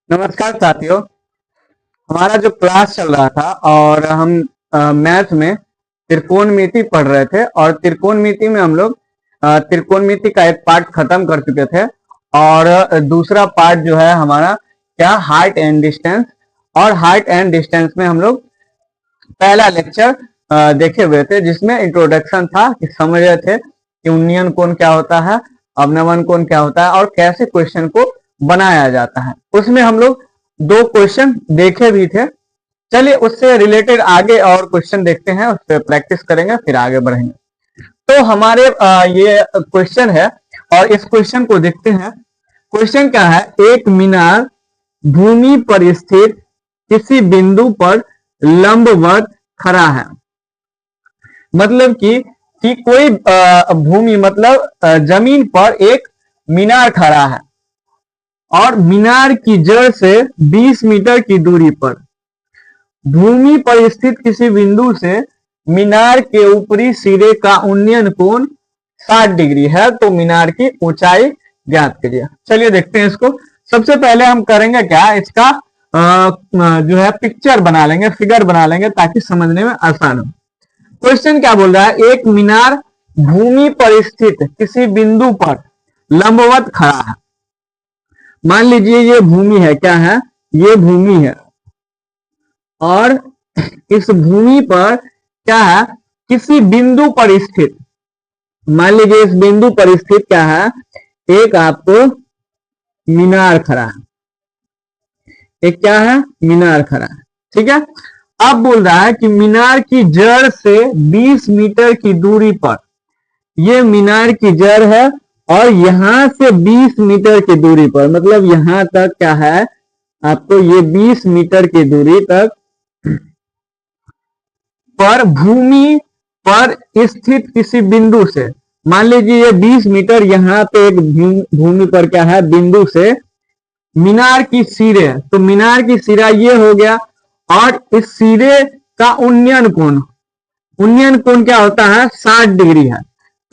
नमस्कार साथियों। हमारा जो क्लास चल रहा था और हम मैथ में त्रिकोणमिति पढ़ रहे थे और त्रिकोणमिति में हम लोग त्रिकोणमिति का एक पार्ट खत्म कर चुके थे और दूसरा पार्ट जो है हमारा क्या हाइट एंड डिस्टेंस। और हाइट एंड डिस्टेंस में हम लोग पहला लेक्चर देखे हुए थे जिसमें इंट्रोडक्शन था कि समझ रहे थे कि उन्नयन कोण क्या होता है, अवनमन कोण क्या होता है और कैसे क्वेश्चन को बनाया जाता है। उसमें हम लोग दो क्वेश्चन देखे भी थे। चलिए उससे रिलेटेड आगे और क्वेश्चन देखते हैं, उस पर प्रैक्टिस करेंगे फिर आगे बढ़ेंगे। तो हमारे ये क्वेश्चन है और इस क्वेश्चन को देखते हैं। क्वेश्चन क्या है, एक मीनार भूमि पर स्थित किसी बिंदु पर लंबवत खड़ा है। मतलब कि कोई भूमि मतलब जमीन पर एक मीनार खड़ा है और मीनार की जड़ से 20 मीटर की दूरी पर भूमि पर स्थित किसी बिंदु से मीनार के ऊपरी सिरे का उन्नयन कोण 60 डिग्री है। तो मीनार की ऊंचाई ज्ञात करिए। चलिए देखते हैं इसको। सबसे पहले हम करेंगे क्या, इसका जो है पिक्चर बना लेंगे, फिगर बना लेंगे ताकि समझने में आसान हो। क्वेश्चन क्या बोल रहा है, एक मीनार भूमि पर स्थित किसी बिंदु पर लंबवत खड़ा है। मान लीजिए ये भूमि है, क्या है, ये भूमि है और इस भूमि पर क्या है, किसी बिंदु पर स्थित, मान लीजिए इस बिंदु पर स्थित क्या है, एक आपको मीनार खड़ा है, एक क्या है, मीनार खड़ा है। ठीक है। अब बोल रहा है कि मीनार की जड़ से 20 मीटर की दूरी पर, ये मीनार की जड़ है और यहां से 20 मीटर की दूरी पर, मतलब यहां तक क्या है आपको, ये 20 मीटर की दूरी तक पर भूमि पर स्थित किसी बिंदु से, मान लीजिए ये 20 मीटर यहां पे एक भूमि पर क्या है, बिंदु से मीनार की सिरे, तो मीनार की सिरा ये हो गया और इस सिरे का उन्नयन कोण, उन्नयन कोण क्या होता है, 60 डिग्री है।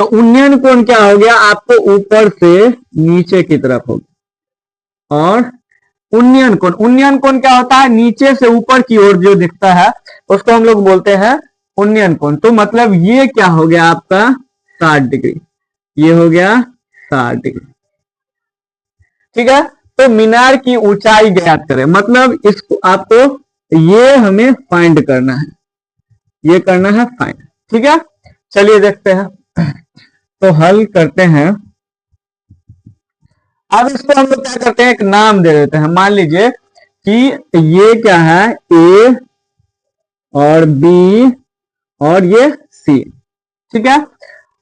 तो उन्नयन कोण क्या हो गया, आपको ऊपर से नीचे की तरफ होगा। और उन्नयन कोण क्या होता है, नीचे से ऊपर की ओर जो दिखता है उसको हम लोग बोलते हैं उन्नयन कोण। तो मतलब ये क्या हो गया आपका 60 डिग्री, ये हो गया 60 डिग्री। ठीक है। तो मीनार की ऊंचाई ज्ञात करें, मतलब इसको आपको ये हमें फाइंड करना है, ये करना है फाइंड। ठीक है। चलिए देखते हैं, तो हल करते हैं। अब इसको हम लोग क्या करते हैं, एक नाम दे देते हैं। मान लीजिए कि ये क्या है, ए और बी और ये सी। ठीक है।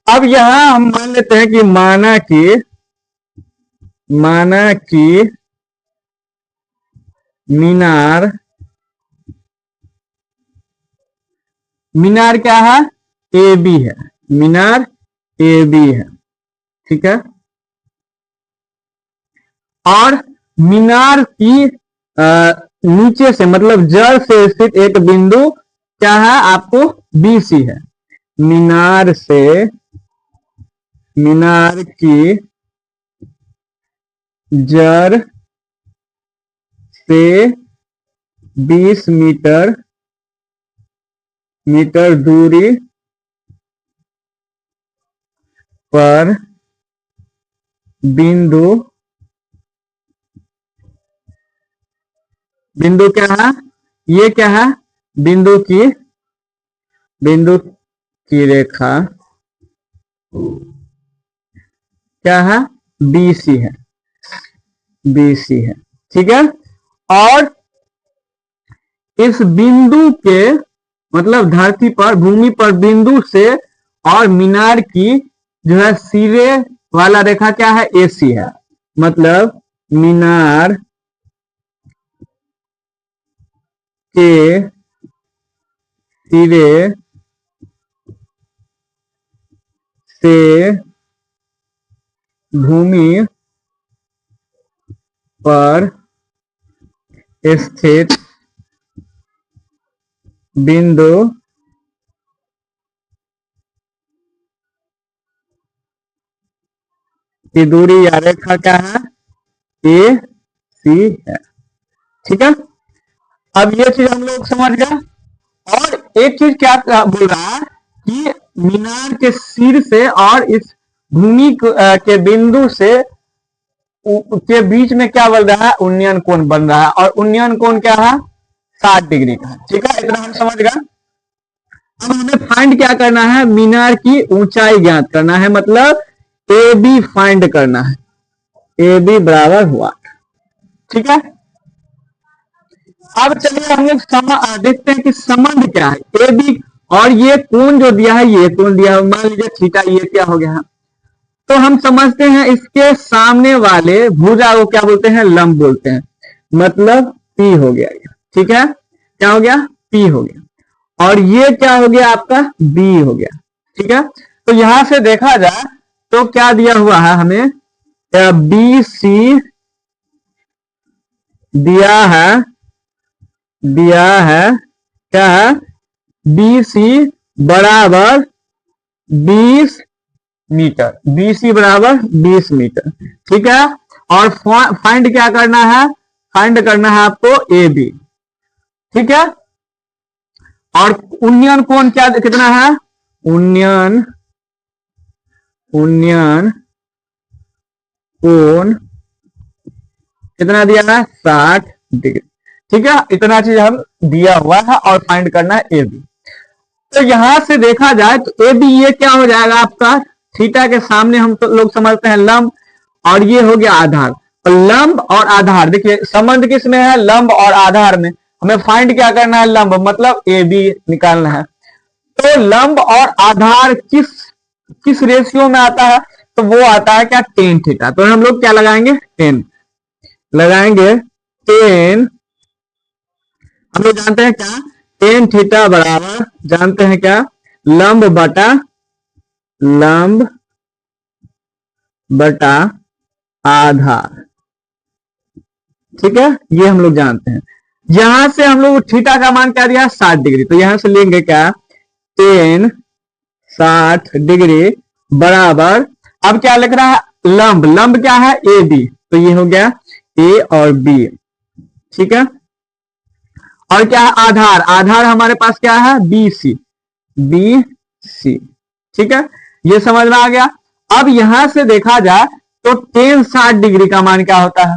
अब यहां हम मान लेते हैं कि माना कि मीनार, मीनार क्या है, ए बी है, मीनार ए बी है। ठीक है। और मीनार की नीचे से मतलब जड़ से स्थित एक बिंदु क्या है आपको, बी सी है। मीनार से, मीनार की जड़ से 20 मीटर दूरी पर बिंदु, बिंदु क्या है, ये क्या है, बिंदु की रेखा क्या है, बीसी है, बीसी है। ठीक है। और इस बिंदु के मतलब धरती पर, भूमि पर बिंदु से और मीनार की जो है सिरे वाला रेखा क्या है, एसी है। मतलब मीनार के सिरे से भूमि पर स्थित बिंदु की दूरी या रेखा क्या है, ए सी है। ठीक है, अब ये चीज हम लोग समझ गए। और एक चीज क्या बोल रहा है कि मीनार के सिर से और इस भूमि के बिंदु से के बीच में क्या बन रहा है, उन्नयन कोण बन रहा है, और उन्नयन कोण क्या है, 60 डिग्री का। ठीक है, इतना हम समझ गए। अब हमें फाइंड क्या करना है, मीनार की ऊंचाई ज्ञात करना है, मतलब ए बी फाइंड करना है, ए बी बराबर हुआ। ठीक है, अब चलिए हम लोग देखते हैं कि संबंध क्या है ए बी और ये कोण जो दिया है, ये कोण दिया है, मान लीजिए थीटा, ये क्या हो गया है, तो हम समझते हैं इसके सामने वाले भुजा को क्या बोलते हैं, लंब बोलते हैं, मतलब पी हो गया। ठीक है, क्या हो गया, पी हो गया, और ये क्या हो गया आपका, बी हो गया। ठीक है, तो यहां से देखा जाए तो क्या दिया हुआ है हमें, बी सी दिया है क्या है, बी सी बराबर 20 मीटर, BC बराबर 20 मीटर। ठीक है, और फाइंड क्या करना है, फाइंड करना है आपको AB। ठीक है, और उन्नयन कोण क्या कितना है, उन्नयन कोण कितना दिया है, 60 डिग्री। ठीक है, इतना चीज हम दिया हुआ है और फाइंड करना है AB। तो यहां से देखा जाए तो AB ये क्या हो जाएगा आपका, थीटा के सामने हम तो लोग समझते हैं लंब, और ये हो गया आधार। और लंब और आधार देखिए संबंध किस में है, लंब और आधार में। हमें फाइंड क्या करना है, लंब मतलब AB निकालना है। तो लंब और आधार किस रेशियो में आता है, तो वो आता है क्या, टेन थीटा। तो हम लोग क्या लगाएंगे, 10 लगाएंगे, 10 हम लोग जानते हैं क्या, टेन थीटा बराबर जानते हैं क्या, लंब बटा आधार। ठीक है, ये हम लोग जानते हैं। यहां से हम लोग थीटा का मान क्या दिया, 60 डिग्री, तो यहां से लेंगे क्या, 10 60 डिग्री बराबर, अब क्या लिख रहा है, लंब क्या है, ए बी, तो ये हो गया ए और बी। ठीक है, और क्या है आधार हमारे पास क्या है, बी सी। ठीक है, ये समझ में आ गया। अब यहां से देखा जाए तो 10 60 डिग्री का मान क्या होता है,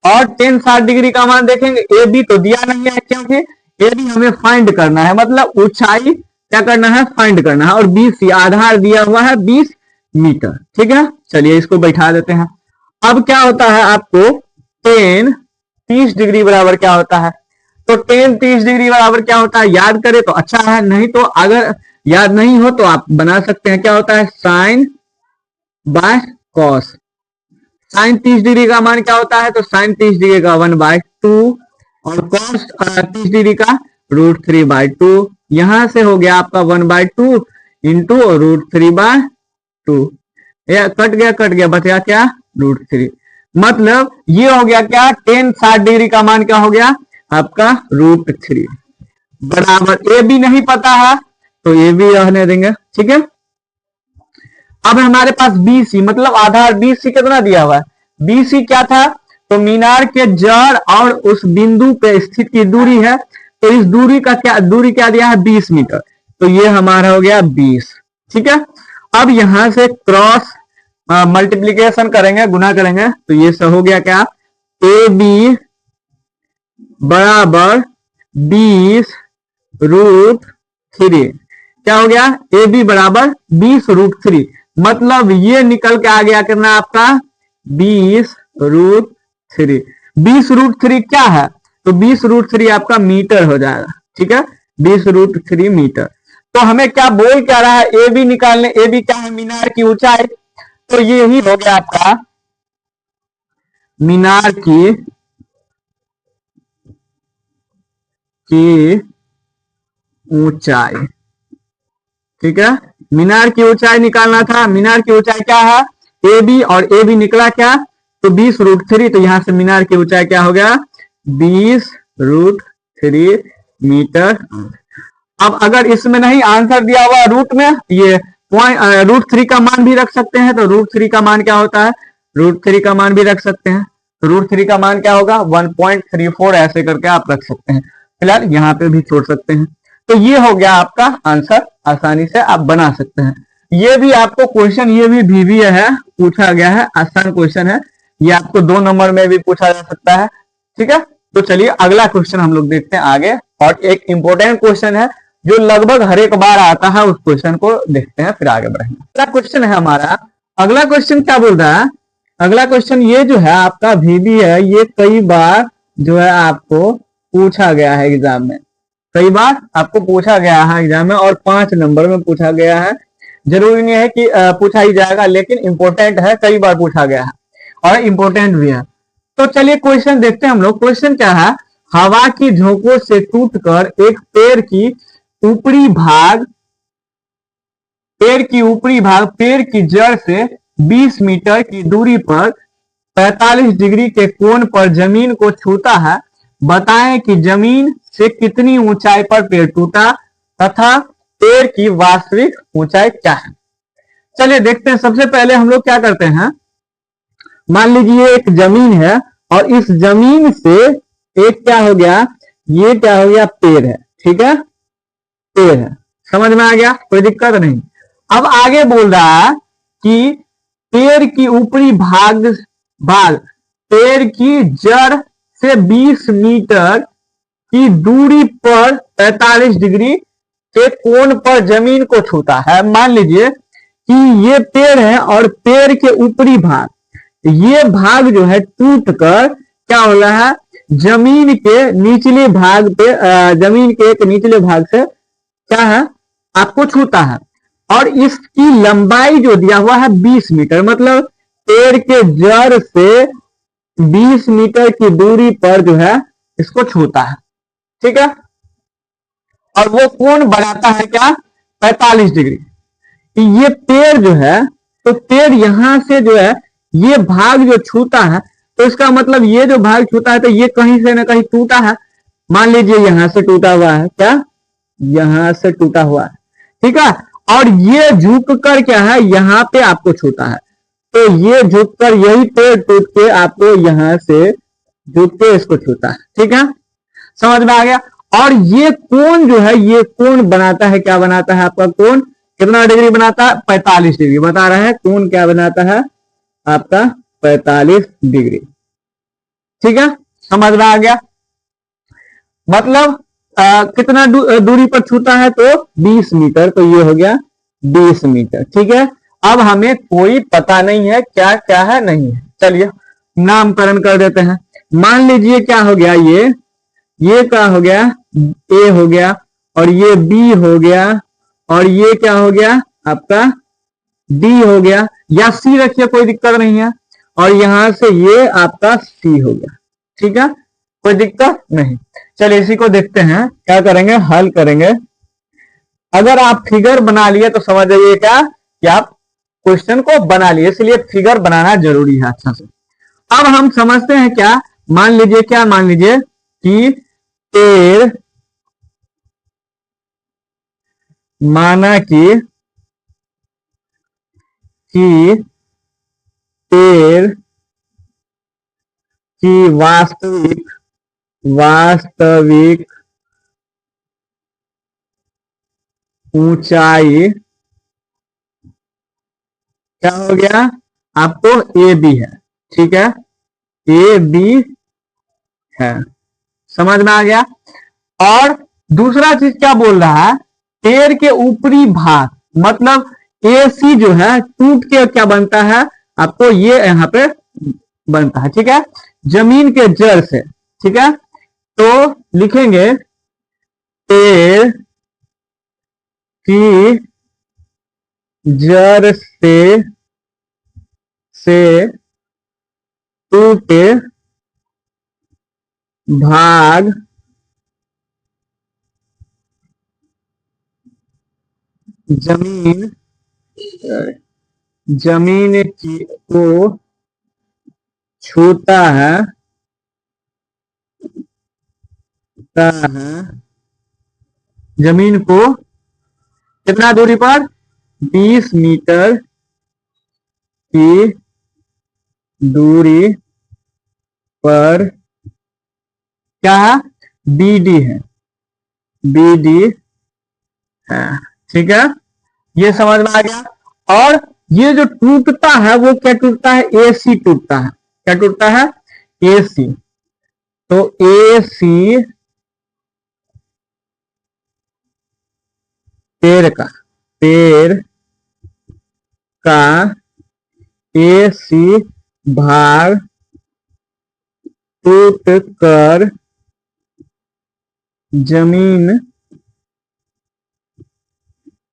और 10 60 डिग्री का मान देखेंगे, ए बी तो दिया नहीं है क्योंकि ए बी हमें फाइंड करना है, मतलब ऊंचाई क्या करना है, फाइंड करना है, और बी सी आधार दिया हुआ है 20 मीटर। ठीक है, चलिए इसको बैठा देते हैं। अब क्या होता है आपको, 10 30 डिग्री बराबर क्या होता है, तो 10 30 डिग्री बराबर क्या होता है, याद करें तो अच्छा है, नहीं तो अगर याद नहीं हो तो आप बना सकते हैं, क्या होता है, sine by cos. Sine 30 degree का मान क्या होता है, तो साइन 30 डिग्री का 1/2 और कॉस 30 डिग्री का √3/2। यहां से हो गया आपका 1/2 इंटू √3/2, कट गया बचा क्या, √3। मतलब ये हो गया क्या, 10 60 डिग्री का मान क्या हो गया आपका, √3 बराबर। ए बी नहीं पता है तो ए बी रहने देंगे। ठीक है, अब हमारे पास BC मतलब आधार BC कितना दिया हुआ है, BC क्या था, तो मीनार के जड़ और उस बिंदु पे स्थित की दूरी है, तो इस दूरी क्या दिया है, 20 मीटर, तो ये हमारा हो गया 20। ठीक है, अब यहां से क्रॉस मल्टीप्लीकेशन करेंगे, गुना करेंगे, तो ये सब हो गया क्या, ए बी बराबर 20√3, क्या हो गया, ए बी बराबर 20√3, मतलब ये निकल के आ गया कितना आपका, 20√3। 20√3 क्या है, तो 20√3 आपका मीटर हो जाएगा। ठीक है, 20√3 मीटर। तो हमें क्या बोल क्या रहा है, ए बी निकालने, ए बी क्या है, मीनार की ऊंचाई, तो ये ही हो गया आपका मीनार की ऊंचाई। ठीक है, मीनार की ऊंचाई निकालना था, मीनार की ऊंचाई क्या है, ए बी, और ए बी निकला क्या, तो 20√3, तो यहां से मीनार की ऊंचाई क्या हो गया, 20√3 मीटर। अब अगर इसमें नहीं आंसर दिया हुआ रूट में, ये √3 का मान भी रख सकते हैं, तो √3 का मान क्या होता है, √3 का मान भी रख सकते हैं, तो √3 का मान क्या होगा 1.34 ऐसे करके आप रख सकते हैं। फिलहाल यहाँ पे भी छोड़ सकते हैं। तो ये हो गया आपका आंसर, आसानी से आप बना सकते हैं। ये भी आपको क्वेश्चन, ये भी VBA है, पूछा गया है, आसान क्वेश्चन है। ये आपको 2 नंबर में भी पूछा जा सकता है। ठीक है, तो चलिए अगला क्वेश्चन हम लोग देखते हैं आगे। और एक इंपॉर्टेंट क्वेश्चन है जो लगभग हर एक बार आता है, उस क्वेश्चन को देखते हैं फिर आगे बढ़ेंगे। अगला क्वेश्चन है हमारा, अगला क्वेश्चन क्या बोल रहा है? अगला क्वेश्चन ये जो है आपका VBA है, ये कई बार जो है आपको पूछा गया है एग्जाम में, कई बार आपको पूछा गया है एग्जाम में, और 5 नंबर में पूछा गया है। जरूरी नहीं है कि पूछा ही जाएगा, लेकिन इंपॉर्टेंट है, कई बार पूछा गया है और इंपॉर्टेंट भी है। तो चलिए क्वेश्चन देखते हैं हम लोग। क्वेश्चन क्या है? हवा की झोंकों से टूटकर एक पेड़ की ऊपरी भाग, पेड़ की जड़ से 20 मीटर की दूरी पर 45 डिग्री के कोण पर जमीन को छूता है। बताएं कि जमीन से कितनी ऊंचाई पर पेड़ टूटा तथा पेड़ की वास्तविक ऊंचाई क्या है। चलिए देखते हैं। सबसे पहले हम लोग क्या करते हैं, मान लीजिए एक जमीन है और इस जमीन से एक क्या हो गया, ये क्या हो गया, पेड़ है। ठीक है, पेड़ है, समझ में आ गया, कोई दिक्कत नहीं। अब आगे बोल रहा है कि पेड़ की ऊपरी भाग पेड़ की जड़ से 20 मीटर की दूरी पर 45 डिग्री के कोण पर जमीन को छूता है। मान लीजिए कि ये पेड़ है और पेड़ के ऊपरी भाग, ये भाग जो है टूट कर क्या हो रहा है, जमीन के निचले भाग पे, जमीन के एक निचले भाग से क्या है, आपको छूता है। और इसकी लंबाई जो दिया हुआ है 20 मीटर, मतलब पेड़ के जड़ से 20 मीटर की दूरी पर जो है इसको छूता है। ठीक है, और वो कोण बढ़ाता है क्या, 45 डिग्री। ये पेड़ जो है, तो पेड़ यहां से जो है ये भाग जो छूता है, तो इसका मतलब ये जो भाग छूता है तो ये कहीं से ना कहीं टूटा है। मान लीजिए यहां से टूटा हुआ है, क्या, यहां से टूटा हुआ है। ठीक है, और ये झुक कर क्या है, यहां पे आपको छूता है। तो ये झुक कर यही पेड़ टूट के आपको यहां से झुक के इसको छूता है। ठीक है, समझ में आ गया। और ये कोण जो है, ये कोण बनाता है, क्या बनाता है आपका कोण, कितना डिग्री बनाता है, 45 डिग्री बता रहा है। कोण क्या बनाता है आपका, 45 डिग्री। ठीक है, समझ में आ गया। मतलब कितना दूरी पर छूता है, तो 20 मीटर, तो ये हो गया 20 मीटर। ठीक है, अब हमें कोई पता नहीं है क्या क्या है, नहीं है। चलिए नामकरण कर देते हैं। मान लीजिए क्या हो गया, ये क्या हो गया, ए हो गया, और ये बी हो गया, और ये क्या हो गया आपका डी हो गया, या सी रखिए, कोई दिक्कत नहीं है। और यहां से ये आपका सी हो गया। ठीक है, कोई दिक्कत नहीं। चलिए इसी को देखते हैं, क्या करेंगे, हल करेंगे। अगर आप फिगर बना लिए तो समझ जाइए क्या कि आप क्वेश्चन को बना लिए, इसलिए फिगर बनाना जरूरी है अच्छा से। अब हम समझते हैं क्या, मान लीजिए क्या, मान लीजिए कि पेड़, माना कि पेड़ की वास्तविक ऊंचाई क्या हो गया आपको, ए बी है। ठीक है, ए बी है, समझ में आ गया। और दूसरा चीज क्या बोल रहा है, पेड़ के ऊपरी भाग, मतलब ए सी जो है टूट के क्या बनता है आपको, ये यहां पे बनता है। ठीक है, जमीन के जड़ से। ठीक है, तो लिखेंगे पेड़ की जड़ से टूटे भाग जमीन को छूता है, जमीन को कितना दूरी पर, 20 मीटर की दूरी पर क्या है, बी डी है, बी डी है। ठीक है, ये समझ में आ गया। और ये जो टूटता है वो क्या टूटता है, ए सी टूटता है। क्या टूटता है, ए सी। तो ए सी पेड़ का, पेड़ का ए सी भाग टूट कर जमीन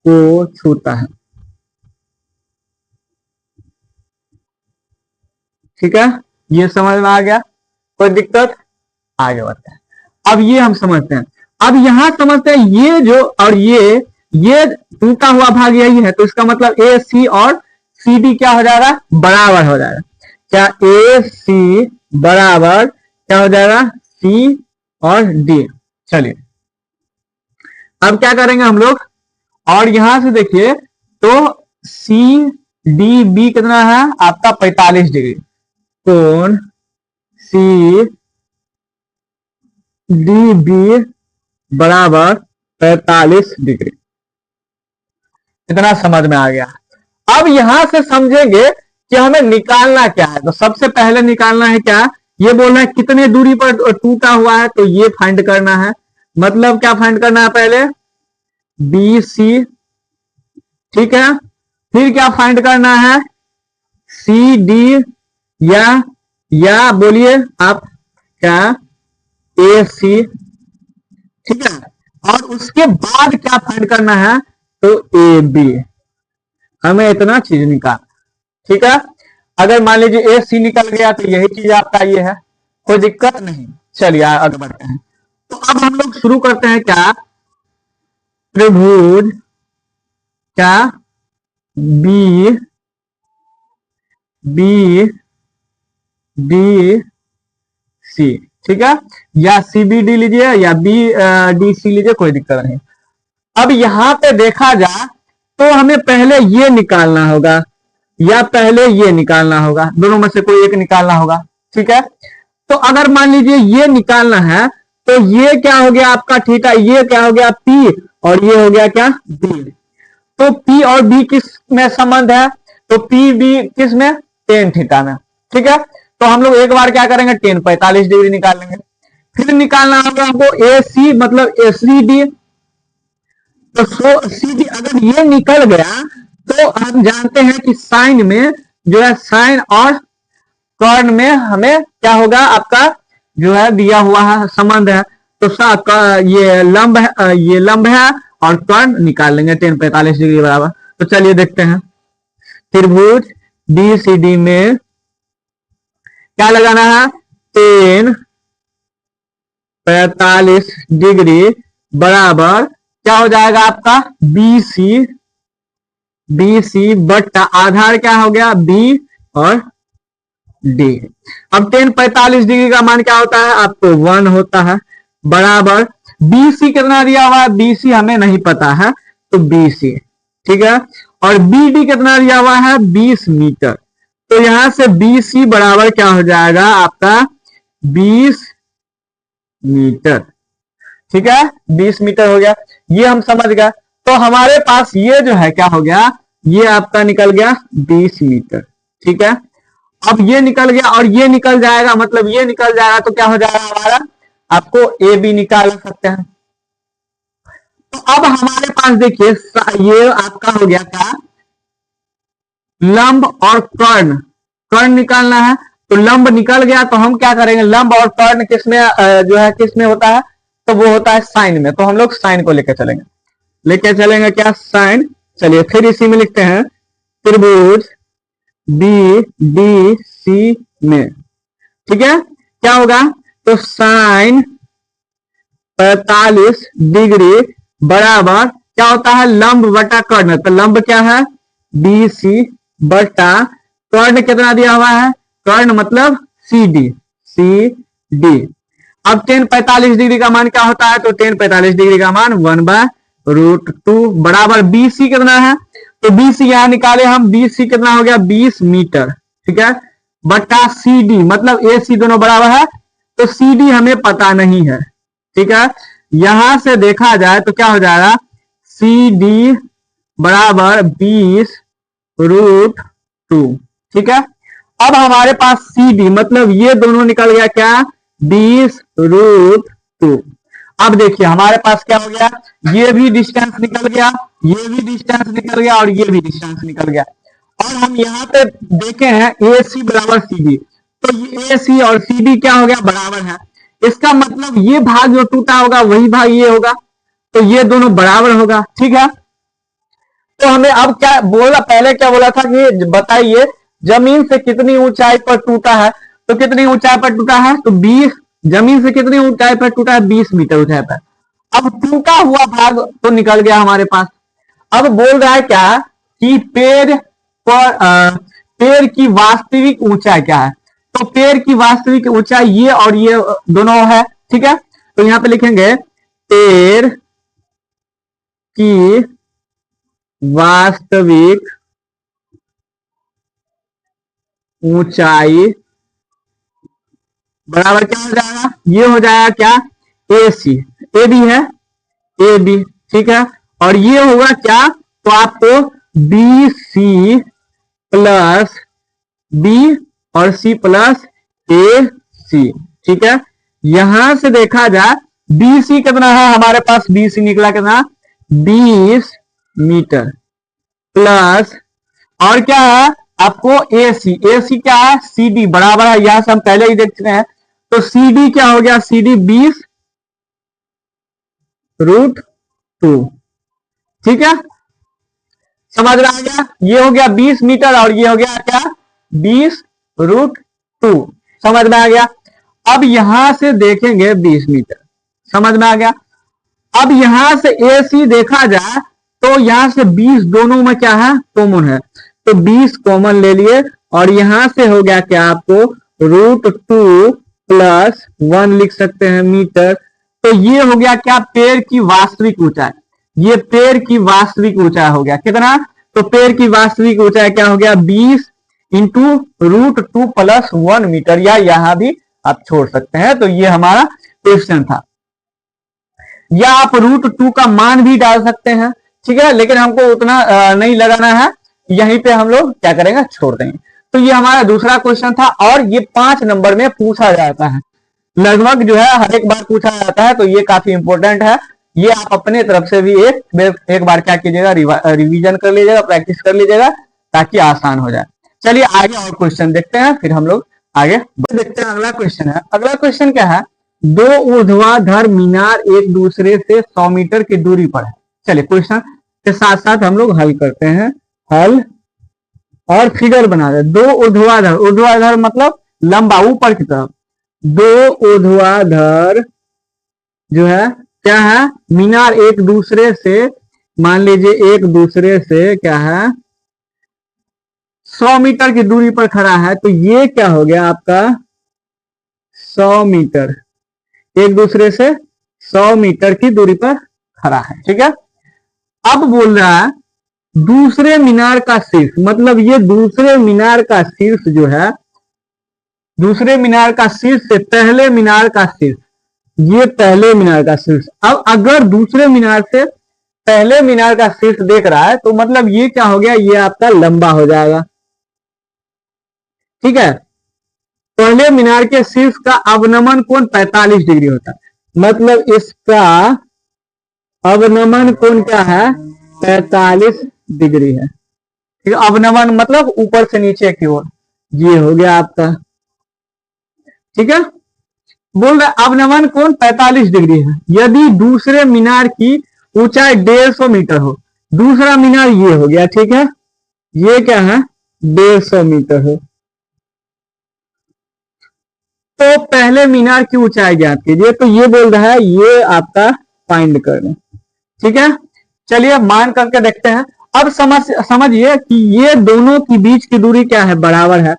को छूता है। ठीक है, ये समझ में आ गया, कोई दिक्कत, आगे बढ़ते हैं। अब ये हम समझते हैं, अब यहां समझते हैं ये जो और ये टूटा हुआ भाग यही है, तो इसका मतलब ए सी और सी डी क्या हो जाएगा, बराबर हो जाएगा। क्या ए सी बराबर क्या हो जाएगा, सी और डी। चलिए अब क्या करेंगे हम लोग, और यहां से देखिए तो सी डी बी कितना है आपका 45 डिग्री, कोण सी डी बी बराबर 45 डिग्री। इतना समझ में आ गया। अब यहां से समझेंगे कि हमें निकालना क्या है। तो सबसे पहले निकालना है क्या, ये बोलना है कितने दूरी पर टूटा हुआ है, तो ये फाइंड करना है। मतलब क्या फाइंड करना है, पहले बी सी, ठीक है, फिर क्या फाइंड करना है, सी डी, या बोलिए आप क्या, ए सी। ठीक है, और उसके बाद क्या फाइंड करना है, तो ए बी। हमें इतना चीज निकालना। ठीक है, अगर मान लीजिए ए सी निकल गया तो यही चीज आपका ये है, कोई दिक्कत नहीं। चलिए आगे बढ़ते हैं। तो अब हम लोग शुरू करते हैं क्या, त्रिभुज क्या बी बी डी सी। ठीक है, या सी बी डी लीजिए या बी डी सी लीजिए, कोई दिक्कत नहीं। अब यहां पे देखा जाए तो हमें पहले ये निकालना होगा या पहले ये निकालना होगा, दोनों में से कोई एक निकालना होगा। ठीक है, तो अगर मान लीजिए ये निकालना है तो ये क्या हो गया आपका थीटा, ये क्या हो गया पी, और ये हो गया क्या बी। तो पी और बी किस में संबंध है, तो पी बी किस में, टेन थीटा में। ठीक है, तो हम लोग एक बार क्या करेंगे, टेन 45 डिग्री निकाल लेंगे। फिर निकालना होगा हमको ए सी, मतलब ए सी डी। तो सी डी अगर ये निकल गया तो हम जानते हैं कि साइन में जो है, साइन और कर्ण में हमें क्या होगा, आपका जो है दिया हुआ है संबंध है। तो ये लंब है, ये लंब है, और कर्ण निकाल लेंगे, टेन 45 डिग्री बराबर। तो चलिए देखते हैं, त्रिभुज डी सी डी में क्या लगाना है, टेन 45 डिग्री बराबर क्या हो जाएगा आपका, बी सी बट्टा आधार क्या हो गया, बी और डी। अब टेन 45 डिग्री का मान क्या होता है आपको, 1 होता है, बराबर बी सी कितना दिया हुआ है, बी सी हमें नहीं पता है, तो बी सी। ठीक है, और बी डी कितना दिया हुआ है, 20 मीटर। तो यहां से बी सी बराबर क्या हो जाएगा आपका, 20 मीटर। ठीक है, 20 मीटर हो गया, ये हम समझ गए। तो हमारे पास ये जो है क्या हो गया, ये आपका निकल गया 20 मीटर। ठीक है, अब ये निकल गया और ये निकल जाएगा, मतलब ये निकल जाएगा तो क्या हो जाएगा हमारा, आपको ए बी निकाल सकते हैं। तो अब हमारे पास देखिए ये आपका हो गया क्या, लंब और कर्ण, कर्ण निकालना है। तो लंब निकल गया तो हम क्या करेंगे, लंब और कर्ण किसमें जो है किसमें होता है, तो वो होता है साइन में। तो हम लोग साइन को लेके चलेंगे क्या, साइन। चलिए फिर इसी में लिखते हैं, त्रिभुज बी डी सी में। ठीक है, क्या होगा, तो साइन 45 डिग्री बराबर क्या होता है, लंब बटा कर्ण। तो लंब क्या है, बी सी बटा कर्ण कितना दिया हुआ है, कर्ण मतलब सी डी। अब टेन 45 डिग्री का मान क्या होता है, तो टेन 45 डिग्री का मान 1/√2 बराबर बी सी कितना है, तो बी सी यहां निकाले हम, बी सी कितना हो गया, 20 मीटर। ठीक है, बटा सी डी, मतलब ए सी दोनों बराबर है, तो सी डी हमें पता नहीं है। ठीक है, यहां से देखा जाए तो क्या हो जाएगा, सी डी बराबर 20√2। ठीक है, अब हमारे पास सी डी मतलब ये दोनों निकल गया क्या, 20√2। अब देखिए हमारे पास क्या हो गया, ये भी डिस्टेंस निकल गया, ये भी डिस्टेंस निकल गया और ये भी डिस्टेंस निकल गया। और हम यहाँ पे देखे हैं ए सी बराबर सी डी, तो ये ए सी और सी डी क्या हो गया, बराबर है। इसका मतलब ये भाग जो टूटा होगा वही भाग ये होगा, तो ये दोनों बराबर होगा। ठीक है, तो हमें अब क्या बोला, पहले क्या बोला था कि बताइए जमीन से कितनी ऊंचाई पर टूटा है, तो कितनी ऊंचाई पर टूटा है, तो 20, जमीन से कितनी ऊंचाई पर टूटा है, 20 मीटर ऊंचाई पर। अब टूटा हुआ भाग तो निकल गया हमारे पास। अब बोल रहा है क्या कि पेड़ पर पेड़ की वास्तविक ऊंचाई क्या है, तो पेड़ की वास्तविक ऊंचाई ये और ये दोनों है। ठीक है, तो यहां पे लिखेंगे पेड़ की वास्तविक ऊंचाई बराबर क्या हो जाएगा, ये हो जाएगा क्या, ए सी, ए बी है, ए बी। ठीक है, और ये होगा क्या, तो आपको बी सी प्लस बी और सी प्लस ए सी। ठीक है, यहां से देखा जाए बी सी कितना है हमारे पास, बी सी निकला कितना, 20 मीटर प्लस, और क्या है आपको ए सी क्या है, सी डी बराबर है, यहां से हम पहले ही देख चुके हैं, तो सी डी क्या हो गया, सी डी 20√2। ठीक है, समझ में आ गया, ये हो गया 20 मीटर और ये हो गया क्या, 20√2। समझ में आ गया। अब यहां से देखेंगे 20 मीटर, समझ में आ गया। अब यहां से ए सी देखा जाए तो यहां से 20 दोनों में क्या है, कॉमन है, तो 20 कॉमन ले लिए और यहां से हो गया क्या आपको √2 प्लस 1 लिख सकते हैं मीटर। तो ये हो गया क्या, पेड़ की वास्तविक ऊंचाई, ये पेड़ की वास्तविक ऊंचाई हो गया कितना, तो पेड़ की वास्तविक ऊंचाई क्या हो गया, 20 इंटू √2 प्लस 1 मीटर, या यहां भी आप छोड़ सकते हैं। तो ये हमारा क्वेश्चन था, या आप √2 का मान भी डाल सकते हैं। ठीक है, लेकिन हमको उतना नहीं लगाना है, यहीं पे हम लोग क्या करेंगे, छोड़ देंगे। तो ये हमारा दूसरा क्वेश्चन था और ये 5 नंबर में पूछा जाता है, लगभग जो है हर एक बार पूछा जाता है, तो ये काफी इंपॉर्टेंट है। ये आप अपने तरफ से भी एक बार क्या कीजिएगा, रिवीजन कर लीजिएगा, प्रैक्टिस कर लीजिएगा, ताकि आसान हो जाए। चलिए आगे और क्वेश्चन देखते हैं, फिर हम लोग आगे देखते हैं। अगला क्वेश्चन है, अगला क्वेश्चन क्या है, दो ऊर्ध्वाधर मीनार एक दूसरे से 100 मीटर की दूरी पर है। चलिए क्वेश्चन के साथ साथ हम लोग हल करते हैं, हल और फिगर बना दे। दो ऊर्ध्वाधर, ऊर्ध्वाधर मतलब लंबा ऊपर की तरफ, दो ऊर्ध्वाधर जो है क्या है, मीनार एक दूसरे से, मान लीजिए एक दूसरे से क्या है 100 मीटर की दूरी पर खड़ा है, तो ये क्या हो गया आपका 100 मीटर, एक दूसरे से 100 मीटर की दूरी पर खड़ा है। ठीक है, अब बोल रहा है दूसरे मीनार का शीर्ष, मतलब ये दूसरे मीनार का शीर्ष जो है, दूसरे मीनार का शीर्ष से पहले मीनार का शीर्ष, ये पहले मीनार का शीर्ष। अब अगर दूसरे मीनार से पहले मीनार का शीर्ष देख रहा है, तो मतलब ये क्या हो गया, ये आपका लंबा हो जाएगा। ठीक है, पहले मीनार के शीर्ष का अवनमन कोण 45 डिग्री होता है, मतलब इसका अवनमन कोण क्या है, 45 डिग्री है। ठीक है, अवनमन मतलब ऊपर से नीचे की ओर, ये हो गया आपका। ठीक है, बोल रहे अवनमन कोण 45 डिग्री है यदि दूसरे मीनार की ऊंचाई 150 मीटर हो, दूसरा मीनार ये हो गया। ठीक है, ये क्या है 150 मीटर हो, तो पहले मीनार की ऊंचाई ज्ञात कीजिए। तो ये बोल रहा है ये आपका फाइंड करना। ठीक है, चलिए मान करके देखते हैं। अब समझिए कि ये दोनों की बीच की दूरी क्या है, बराबर है,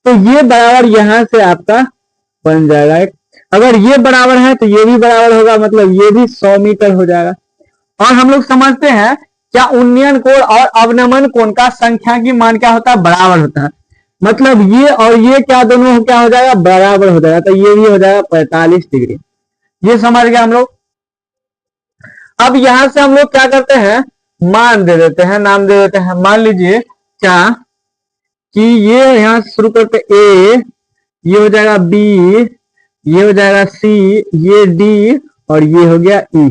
तो ये बराबर यहां से आपका बन जाएगा। अगर ये बराबर है तो ये भी बराबर होगा, मतलब ये भी 100 मीटर हो जाएगा। और हम लोग समझते हैं क्या उन्नयन कोण और अवनमन कोण का संख्या की मान क्या होता है, बराबर होता है। मतलब ये और ये क्या दोनों क्या हो जाएगा, बराबर हो जाएगा, तो ये भी हो जाएगा 45 डिग्री। ये समझ गए हम लोग। अब यहां से हम लोग क्या करते हैं, मान दे देते हैं, नाम दे देते हैं। मान लीजिए क्या कि ये यहां से शुरू करते ए, ये हो जाएगा बी, ये हो जाएगा सी, ये डी और ये हो गया ई।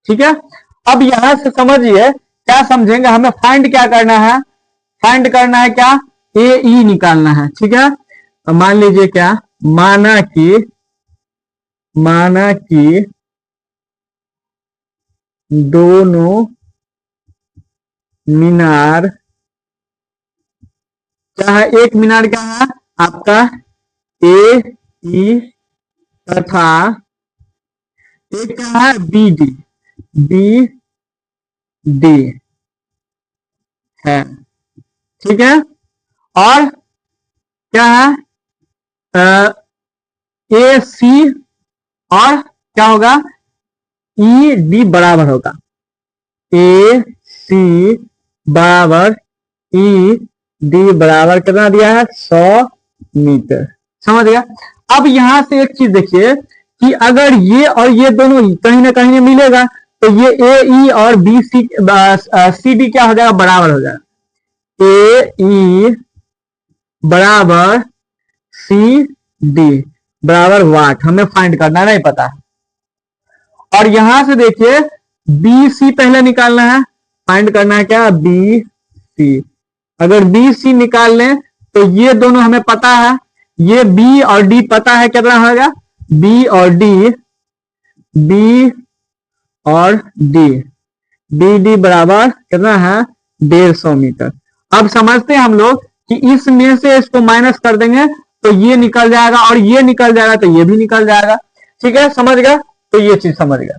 ठीक है, अब यहां से समझिए क्या समझेंगे, हमें फाइंड क्या करना है, फाइंड करना है क्या, ए ई निकालना है। ठीक है, तो मान लीजिए क्या, माना कि दोनों मीनार क्या है, एक मीनार क्या है आपका ए ई तथा एक क्या है बी डी, बी डी है। ठीक है, और क्या है ए सी और क्या होगा ई डी बराबर होगा, ए सी बराबर ई डी बराबर कितना दिया है 100 मीटर। समझ गया। अब यहां से एक चीज देखिए कि अगर ये और ये दोनों कहीं ना कहीं मिलेगा तो ये ए ई और बी सी सी डी क्या हो जाएगा, बराबर हो जाएगा। ए ई बराबर सी डी बराबर वाट, हमें फाइंड करना नहीं पता। और यहां से देखिए बी सी पहले निकालना है, फाइंड करना है क्या, बी सी। अगर बी सी निकाल लें तो ये दोनों हमें पता है, ये बी और डी पता है कितना होगा, बी और डी, बी और डी, बी डी बराबर कितना है 150 मीटर। अब समझते हैं हम लोग कि इसमें से इसको माइनस कर देंगे तो ये निकल जाएगा और ये निकल जाएगा तो ये भी निकल जाएगा। ठीक है, समझ गया, तो ये चीज समझ गया।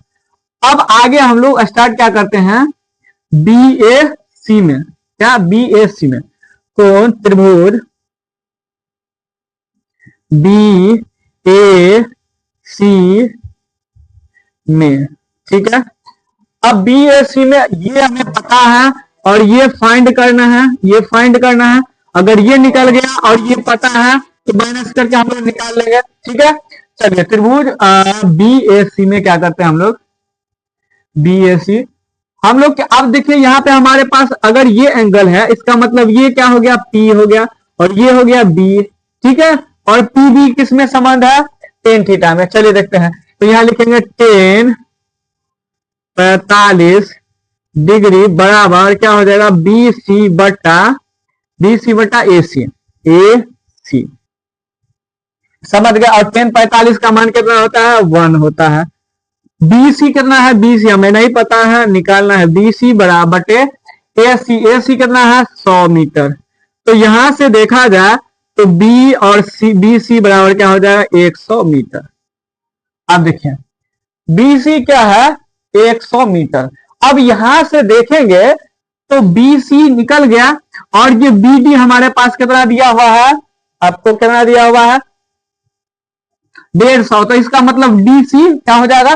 अब आगे हम लोग स्टार्ट क्या करते हैं, बी ए सी में, क्या बी ए सी में कौन त्रिभुज बी ए सी में। ठीक है, अब बी ए सी में ये हमें पता है और ये फाइंड करना है, ये फाइंड करना है। अगर ये निकल गया और ये पता है तो माइनस करके हम लोग निकाल लेंगे। ठीक है, चलिए त्रिभुज बी ए सी में क्या करते हैं हम लोग, बी ए सी हम लोग अब देखिए यहाँ पे हमारे पास अगर ये एंगल है इसका मतलब ये क्या हो गया, पी हो गया और ये हो गया बी। ठीक है, और पी बी किस में संबंध है, टेन थीटा में। चलिए देखते हैं, तो यहां लिखेंगे टेन 45 डिग्री बराबर क्या हो जाएगा, बी सी बटा ए सी। समझ गया। और टेन 45 का मान कितना होता है, 1 होता है। बी सी कितना है, बी सी हमें नहीं पता है, निकालना है बी सी बराबर ए सी कितना है 100 मीटर। तो यहां से देखा जाए तो बी और सी, बी सी बराबर क्या हो जाएगा 100 मीटर। अब देखिए बी सी क्या है 100 मीटर। अब यहां से देखेंगे तो बी सी निकल गया और ये बी डी हमारे पास कितना दिया हुआ है, आपको कितना दिया हुआ है 150। तो इसका मतलब डी सी क्या हो जाएगा,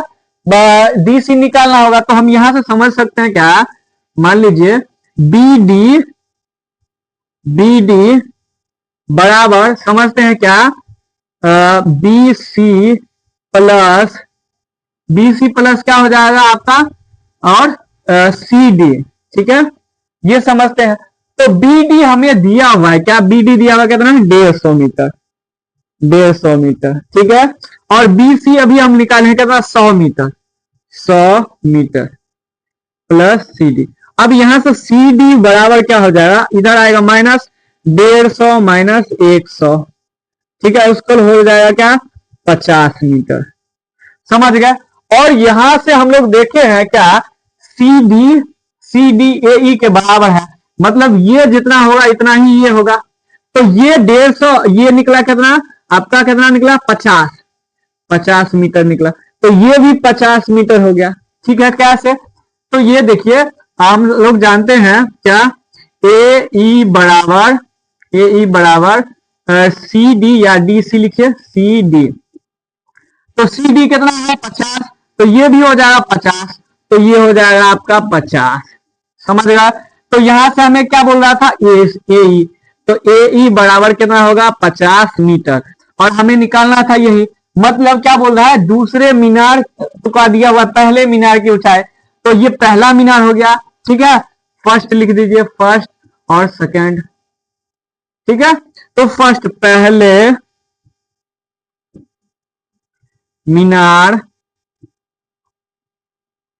डी सी निकालना होगा। तो हम यहां से समझ सकते हैं क्या, मान लीजिए बी डी बराबर समझते हैं क्या, बी सी प्लस क्या हो जाएगा आपका और सी डी। ठीक है, ये समझते हैं। तो बी डी हमें दिया हुआ है क्या, बी डी दिया हुआ कितना 150 मीटर, 150 मीटर। ठीक है, और बी सी अभी हम निकालें कितना 100 मीटर प्लस सी डी। अब यहां से सी डी बराबर क्या हो जाएगा, इधर आएगा माइनस 150 माइनस 100। ठीक है, उसको हो जाएगा क्या 50 मीटर। समझ गए। और यहां से हम लोग देखे हैं क्या, सी डी ए ई के बराबर है, मतलब ये जितना होगा इतना ही ये होगा। तो ये 150 ये निकला कितना आपका, कितना निकला 50 मीटर निकला। तो ये भी 50 मीटर हो गया। ठीक है, कैसे, तो ये देखिए हम लोग जानते हैं क्या, ए ई बराबर सी डी या डी सी लिखिए सी डी। तो सी डी कितना है 50, तो ये भी हो जाएगा 50, तो ये हो जाएगा आपका 50। समझ गया। तो यहां से हमें क्या बोल रहा था ए ई, तो ए बराबर कितना होगा 50 मीटर, और हमें निकालना था यही। मतलब क्या बोल रहा है, दूसरे मीनार का दिया हुआ पहले मीनार की ऊंचाई, तो ये पहला मीनार हो गया, ठीक है। फर्स्ट लिख दीजिए, फर्स्ट और सेकंड, ठीक है। तो फर्स्ट पहले मीनार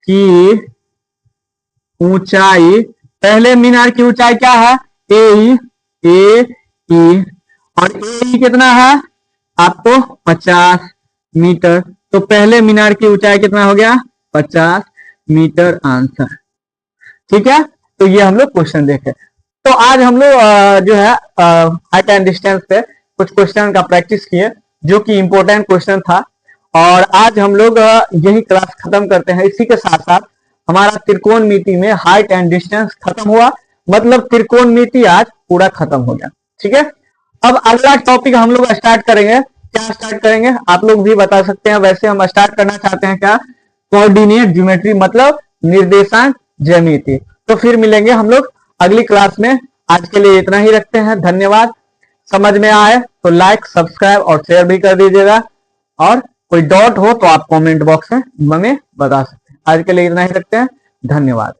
की ऊंचाई, पहले मीनार की ऊंचाई क्या है, ए ई, और ए कितना है आपको 50 मीटर। तो पहले मीनार की ऊंचाई कितना हो गया 50 मीटर आंसर, ठीक है। तो ये हम लोग क्वेश्चन देखे। तो आज हम लोग जो है हाइट एंड डिस्टेंस पे कुछ क्वेश्चन का प्रैक्टिस किए, जो कि इंपॉर्टेंट क्वेश्चन था। और आज हम लोग यही क्लास खत्म करते हैं। इसी के साथ साथ हमारा त्रिकोणमिति में हाइट एंड डिस्टेंस खत्म हुआ, मतलब त्रिकोणमिति आज पूरा खत्म हो गया, ठीक है। अब अगला टॉपिक हम लोग स्टार्ट करेंगे। क्या स्टार्ट करेंगे आप लोग भी बता सकते हैं। वैसे हम स्टार्ट करना चाहते हैं क्या, कोऑर्डिनेट ज्योमेट्री, मतलब निर्देशांक ज्यामिति। तो फिर मिलेंगे हम लोग अगली क्लास में। आज के लिए इतना ही रखते हैं, धन्यवाद। समझ में आए तो लाइक, सब्सक्राइब और शेयर भी कर दीजिएगा, और कोई डाउट हो तो आप कमेंट बॉक्स में हमें बता सकते हैं। आज के लिए इतना ही रखते हैं, धन्यवाद।